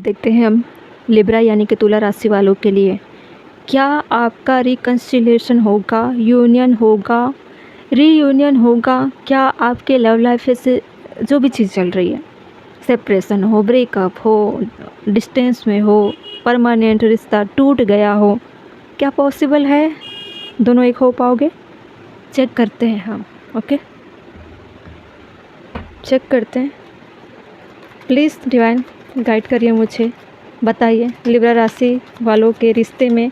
देखते हैं हम लिब्रा यानी कि तुला राशि वालों के लिए क्या आपका रिकन्सिलिएशन होगा, यूनियन होगा, रीयूनियन होगा। क्या आपके लव लाइफ से जो भी चीज़ चल रही है, सेपरेशन हो, ब्रेकअप हो, डिस्टेंस में हो, परमानेंट रिश्ता टूट गया हो, क्या पॉसिबल है दोनों एक हो पाओगे? चेक करते हैं हम। ओके, चेक करते हैं। प्लीज़ डिवाइन गाइड करिए मुझे, बताइए लिब्रा राशि वालों के रिश्ते में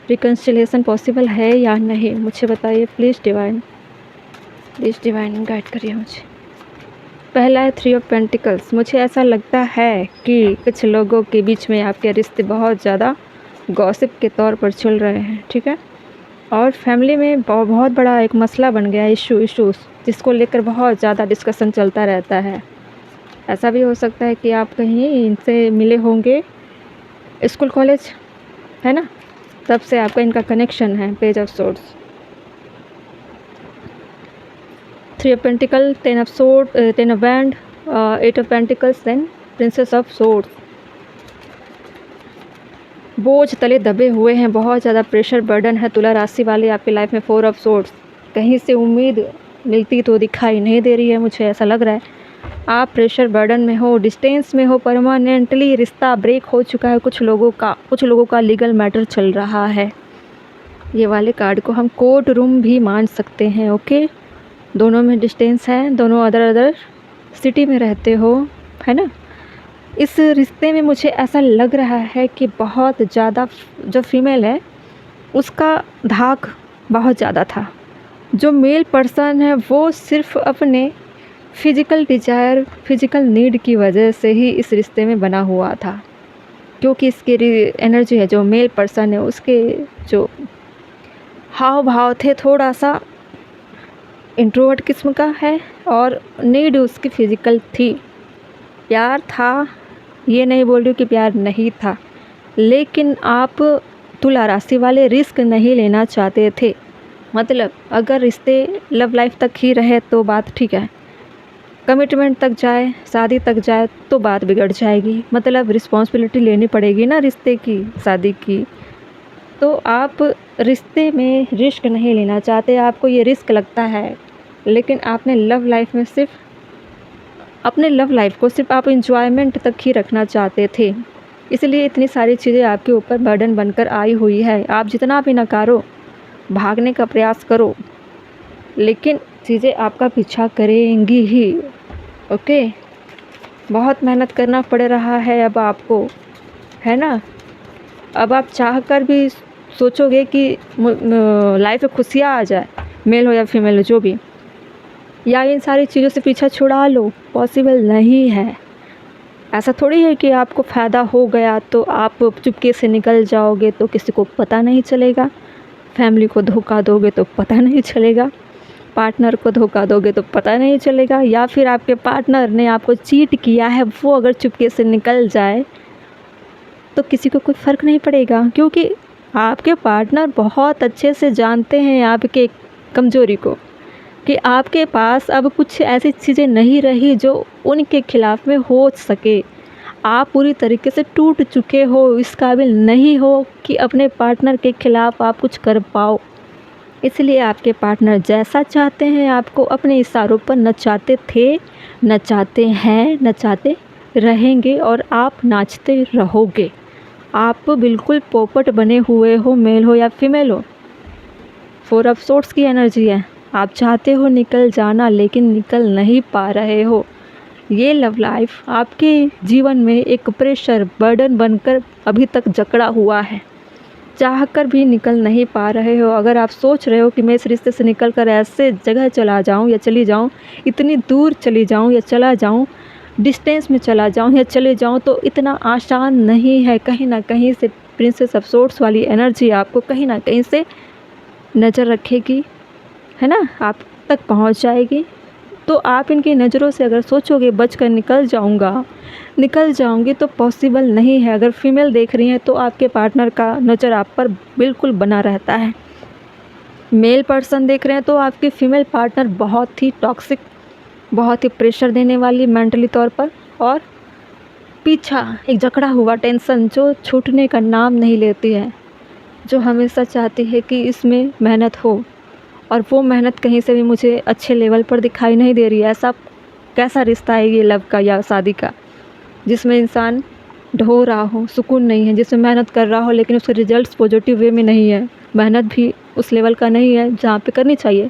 रिकन्सिलिएशन पॉसिबल है या नहीं, मुझे बताइए प्लीज़ डिवाइन गाइड करिए मुझे। पहला है 3 ऑफ पेंटिकल्स। मुझे ऐसा लगता है कि कुछ लोगों के बीच में आपके रिश्ते बहुत ज़्यादा गॉसिप के तौर पर चल रहे हैं, ठीक है, और फैमिली में बहुत बड़ा एक मसला बन गया है, इश्यूज़ जिसको लेकर बहुत ज़्यादा डिस्कशन चलता रहता है। ऐसा भी हो सकता है कि आप कहीं इनसे मिले होंगे, स्कूल कॉलेज, है ना, तब से आपका इनका कनेक्शन है। Page of swords, 3 of pentacle, 10 of sword, 10 of wand, 8 of pentacles, then princess of swords. बोझ तले दबे हुए हैं, बहुत ज़्यादा प्रेशर बर्डन है तुला राशि वाले आपकी लाइफ में। 4 ऑफ सोर्ड्स, कहीं से उम्मीद मिलती तो दिखाई नहीं दे रही है, मुझे ऐसा लग रहा है आप प्रेशर बर्डन में हो, डिस्टेंस में हो, परमानेंटली रिश्ता ब्रेक हो चुका है कुछ लोगों का लीगल मैटर चल रहा है। ये वाले कार्ड को हम कोर्ट रूम भी मान सकते हैं। ओके, दोनों में डिस्टेंस है, दोनों अदर सिटी में रहते हो, है ना। इस रिश्ते में मुझे ऐसा लग रहा है कि बहुत ज़्यादा जो फीमेल है उसका धाक बहुत ज़्यादा था। जो मेल पर्सन है वो सिर्फ अपने फिज़िकल डिज़ायर, फिज़िकल नीड की वजह से ही इस रिश्ते में बना हुआ था, क्योंकि इसकी एनर्जी है, जो मेल पर्सन है उसके जो हाव भाव थे थोड़ा सा इंट्रोवर्ट किस्म का है, और नीड उसकी फिज़िकल थी। प्यार था, ये नहीं बोल रही हूँ कि प्यार नहीं था, लेकिन आप तुला राशि वाले रिस्क नहीं लेना चाहते थे। मतलब अगर रिश्ते लव लाइफ तक ही रहे तो बात ठीक है, कमिटमेंट तक जाए, शादी तक जाए तो बात बिगड़ जाएगी। मतलब रिस्पॉन्सिबिलिटी लेनी पड़ेगी ना रिश्ते की, शादी की। तो आप रिश्ते में रिस्क नहीं लेना चाहते, आपको ये रिस्क लगता है, लेकिन आपने लव लाइफ में सिर्फ अपने लव लाइफ को सिर्फ आप इंजॉयमेंट तक ही रखना चाहते थे, इसलिए इतनी सारी चीज़ें आपके ऊपर बर्डन बनकर आई हुई है। आप जितना भी नकारो, भागने का प्रयास करो, लेकिन चीज़ें आपका पीछा करेंगी ही। ओके, बहुत मेहनत करना पड़ रहा है अब आपको, है ना। अब आप चाह कर भी सोचोगे कि लाइफ में खुशियाँ आ जाए, मेल हो या फीमेल हो जो भी, या इन सारी चीज़ों से पीछा छुड़ा लो, पॉसिबल नहीं है। ऐसा थोड़ी है कि आपको फ़ायदा हो गया तो आप चुपके से निकल जाओगे तो किसी को पता नहीं चलेगा, फैमिली को धोखा दोगे तो पता नहीं चलेगा, पार्टनर को धोखा दोगे तो पता नहीं चलेगा, या फिर आपके पार्टनर ने आपको चीट किया है वो अगर चुपके से निकल जाए तो किसी को कोई फ़र्क नहीं पड़ेगा, क्योंकि आपके पार्टनर बहुत अच्छे से जानते हैं आपके कमज़ोरी को, कि आपके पास अब कुछ ऐसी चीज़ें नहीं रही जो उनके खिलाफ़ में हो सके। आप पूरी तरीके से टूट चुके हो, इस काबिल नहीं हो कि अपने पार्टनर के ख़िलाफ़ आप कुछ कर पाओ। इसलिए आपके पार्टनर जैसा चाहते हैं आपको अपने इशारों पर नचाते थे, नचाते हैं, नचाते रहेंगे, और आप नाचते रहोगे। आप बिल्कुल पोपट बने हुए हो, मेल हो या फीमेल हो। 4 ऑफ सोर्ड्स की एनर्जी है। आप चाहते हो निकल जाना, लेकिन निकल नहीं पा रहे हो। ये लव लाइफ आपके जीवन में एक प्रेशर बर्डन बनकर अभी तक जकड़ा हुआ है, चाह कर भी निकल नहीं पा रहे हो। अगर आप सोच रहे हो कि मैं इस रिश्ते से निकल कर ऐसे जगह चला जाऊं या चली जाऊं, इतनी दूर चली जाऊं या चला जाऊं, डिस्टेंस में चला जाऊं या चले जाऊं, तो इतना आसान नहीं है। कहीं ना कहीं से प्रिंसेस ऑफ सोर्ड्स वाली एनर्जी आपको कहीं ना कहीं से नज़र रखेगी, है ना, आप तक पहुंच जाएगी। तो आप इनकी नज़रों से अगर सोचोगे बचकर निकल जाऊंगी, तो पॉसिबल नहीं है। अगर फीमेल देख रही हैं तो आपके पार्टनर का नज़र आप पर बिल्कुल बना रहता है। मेल पर्सन देख रहे हैं तो आपके फीमेल पार्टनर बहुत ही टॉक्सिक, बहुत ही प्रेशर देने वाली मेंटली तौर पर, और पीछा, एक जकड़ा हुआ टेंशन जो छूटने का नाम नहीं लेती है, जो हमेशा चाहती है कि इसमें मेहनत हो, और वो मेहनत कहीं से भी मुझे अच्छे लेवल पर दिखाई नहीं दे रही है। ऐसा कैसा रिश्ता है ये लव का या शादी का, जिसमें इंसान ढो रहा हो, सुकून नहीं है, जिसमें मेहनत कर रहा हो लेकिन उसके रिजल्ट्स पॉजिटिव वे में नहीं है, मेहनत भी उस लेवल का नहीं है जहाँ पे करनी चाहिए।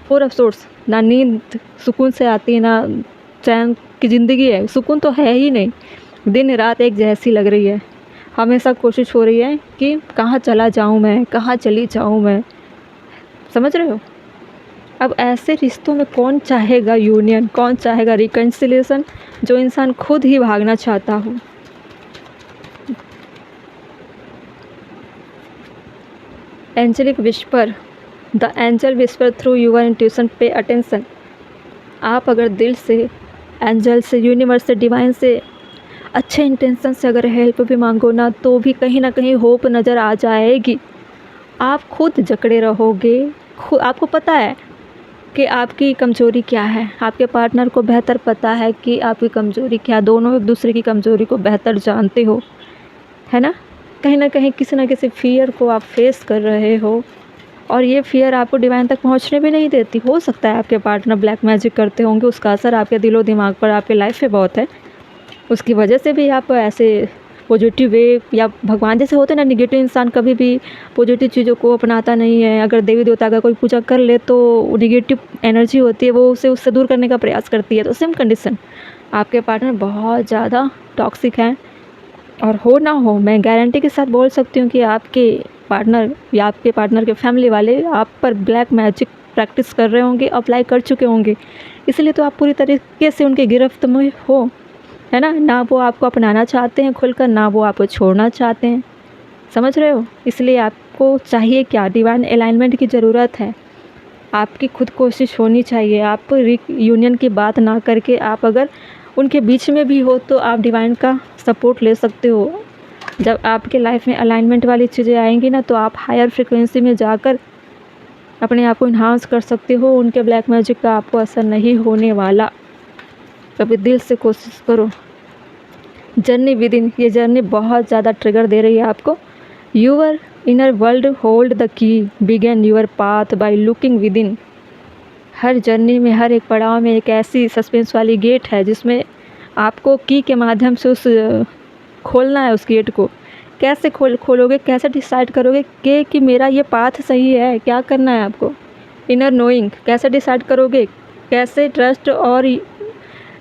फॉर अफसोस, ना नींद सुकून से आती है, ना चैन की ज़िंदगी है, सुकून तो है ही नहीं। दिन रात एक जैसी लग रही है, हमेशा कोशिश हो रही है कि कहाँ चला जाऊँ मैं, कहाँ चली जाऊँ मैं, समझ रहे हो। अब ऐसे रिश्तों में कौन चाहेगा यूनियन, कौन चाहेगा रिकन्सिलिएशन, जो इंसान खुद ही भागना चाहता हो। Angelic whisper, the angel whisper through your intuition, pay attention. आप अगर दिल से, एंजल से, यूनिवर्स से, डिवाइन से अच्छे इंटेंशन से अगर हेल्प भी मांगो ना, तो भी कहीं ना कहीं होप नज़र आ जाएगी। आप खुद जकड़े रहोगे, खुद आपको पता है कि आपकी कमज़ोरी क्या है, आपके पार्टनर को बेहतर पता है कि आपकी कमज़ोरी क्या, दोनों एक दूसरे की कमज़ोरी को बेहतर जानते हो, है ना। कहीं ना कहीं किसी न किसी फियर को आप फेस कर रहे हो, और ये फियर आपको डिवाइन तक पहुंचने भी नहीं देती। हो सकता है आपके पार्टनर ब्लैक मैजिक करते होंगे, उसका असर आपके दिलो दिमाग पर, आपके लाइफ पे बहुत है, उसकी वजह से भी आप ऐसे पॉजिटिव वे, या भगवान जैसे होते हैं ना, निगेटिव इंसान कभी भी पॉजिटिव चीज़ों को अपनाता नहीं है। अगर देवी देवता का कोई पूजा कर ले तो निगेटिव एनर्जी होती है, वो उसे उससे दूर करने का प्रयास करती है। तो सेम कंडीशन, आपके पार्टनर बहुत ज़्यादा टॉक्सिक हैं, और हो ना हो, मैं गारंटी के साथ बोल सकती हूँ कि आपके पार्टनर या आपके पार्टनर के फैमिली वाले आप पर ब्लैक मैजिक प्रैक्टिस कर रहे होंगे, अप्लाई कर चुके होंगे, इसलिए तो आप पूरी तरीके से उनके गिरफ्त में हो, है ना वो आपको अपनाना चाहते हैं खुलकर, ना वो आपको छोड़ना चाहते हैं, समझ रहे हो। इसलिए आपको चाहिए क्या, डिवाइन अलाइनमेंट की ज़रूरत है। आपकी खुद कोशिश होनी चाहिए। आप यूनियन की बात ना करके, आप अगर उनके बीच में भी हो तो आप डिवाइन का सपोर्ट ले सकते हो। जब आपके लाइफ में अलाइनमेंट वाली चीज़ें आएंगी ना, तो आप हायर फ्रिक्वेंसी में जाकर अपने आप को इन्हांस कर सकते हो। उनके ब्लैक मैजिक का आपको असर नहीं होने वाला। कभी दिल से कोशिश करो। जर्नी विद इन, ये जर्नी बहुत ज़्यादा ट्रिगर दे रही है आपको। Your inner world hold the key, begin your path by looking within. हर जर्नी में, हर एक पड़ाव में एक ऐसी सस्पेंस वाली गेट है जिसमें आपको की के माध्यम से उस खोलना है। उस गेट को कैसे खोलोगे, कैसे डिसाइड करोगे कि मेरा ये पाथ सही है, क्या करना है आपको। इनर नोइंग, कैसे डिसाइड करोगे, कैसे ट्रस्ट और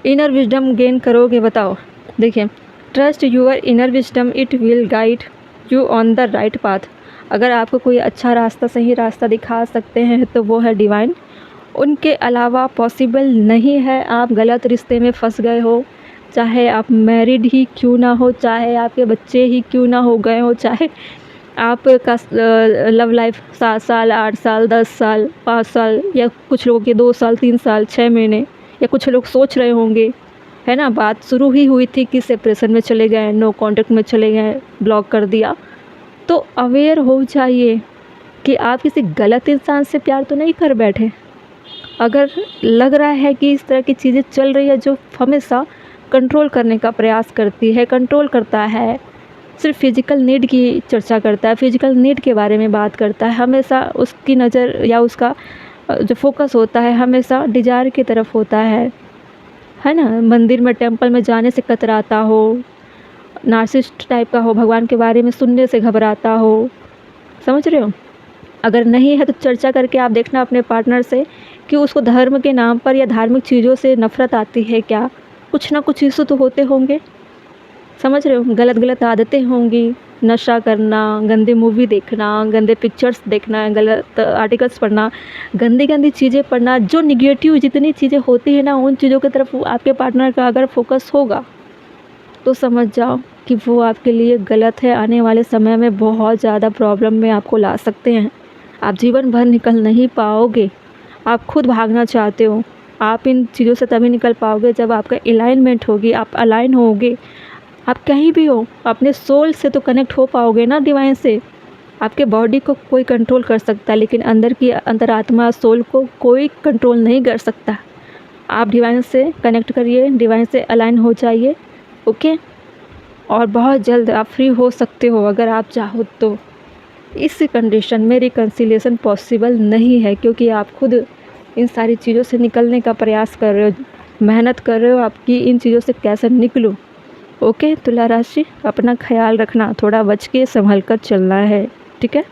इनर विजडम गेन करोगे, बताओ। देखिए, trust your inner wisdom, it will guide you on the right path. अगर आपको कोई अच्छा रास्ता, सही रास्ता दिखा सकते हैं तो वो है डिवाइन। उनके अलावा पॉसिबल नहीं है। आप गलत रिश्ते में फंस गए हो, चाहे आप मैरिड ही क्यों ना हो, चाहे आपके बच्चे ही क्यों ना हो गए हो, चाहे आपका लव लाइफ 7 साल, 8 साल, 10 साल, 5 साल, या कुछ लोगों के 2 साल, 3 साल, 6 महीने, या कुछ लोग सोच रहे होंगे, है ना, बात शुरू ही हुई थी कि सेपरेशन में चले गए, नो कॉन्टेक्ट में चले गए, ब्लॉक कर दिया। तो अवेयर हो जाइए कि आप किसी गलत इंसान से प्यार तो नहीं कर बैठे। अगर लग रहा है कि इस तरह की चीज़ें चल रही है जो हमेशा कंट्रोल करने का प्रयास करती है, कंट्रोल करता है, सिर्फ फिजिकल नीड की चर्चा करता है, फिजिकल नीड के बारे में बात करता है, हमेशा उसकी नज़र या उसका जो फोकस होता है हमेशा डिजायर की तरफ होता है ना, मंदिर में, टेंपल में जाने से कतराता हो, नार्सिसिस्ट टाइप का हो, भगवान के बारे में सुनने से घबराता हो, समझ रहे हो। अगर नहीं है तो चर्चा करके आप देखना अपने पार्टनर से कि उसको धर्म के नाम पर या धार्मिक चीज़ों से नफ़रत आती है क्या। कुछ ना कुछ इशू तो होते होंगे, समझ रहे हो। गलत गलत आदतें होंगी, नशा करना, गंदी मूवी देखना, गंदे पिक्चर्स देखना, गलत आर्टिकल्स पढ़ना, गंदी गंदी चीज़ें पढ़ना, जो निगेटिव जितनी चीज़ें होती है ना, उन चीज़ों की तरफ आपके पार्टनर का अगर फोकस होगा तो समझ जाओ कि वो आपके लिए गलत है। आने वाले समय में बहुत ज़्यादा प्रॉब्लम में आपको ला सकते हैं। आप जीवन भर निकल नहीं पाओगे। आप खुद भागना चाहते हो, आप इन चीज़ों से तभी निकल पाओगे जब आपका अलाइनमेंट होगी, आप अलाइन होगे। आप कहीं भी हो, अपने सोल से तो कनेक्ट हो पाओगे ना डिवाइन से। आपके बॉडी को कोई कंट्रोल कर सकता है, लेकिन अंदर की अंतरात्मा, सोल को कोई कंट्रोल नहीं कर सकता। आप डिवाइन से कनेक्ट करिए, डिवाइन से अलाइन हो जाइए, ओके। और बहुत जल्द आप फ्री हो सकते हो अगर आप चाहो तो। इस कंडीशन में रिकन्सिलिएशन पॉसिबल नहीं है, क्योंकि आप खुद इन सारी चीज़ों से निकलने का प्रयास कर रहे हो, मेहनत कर रहे हो आपकी इन चीज़ों से कैसे निकलूं। ओके तुला राशि, अपना ख्याल रखना, थोड़ा बच के संभल कर चलना है, ठीक है।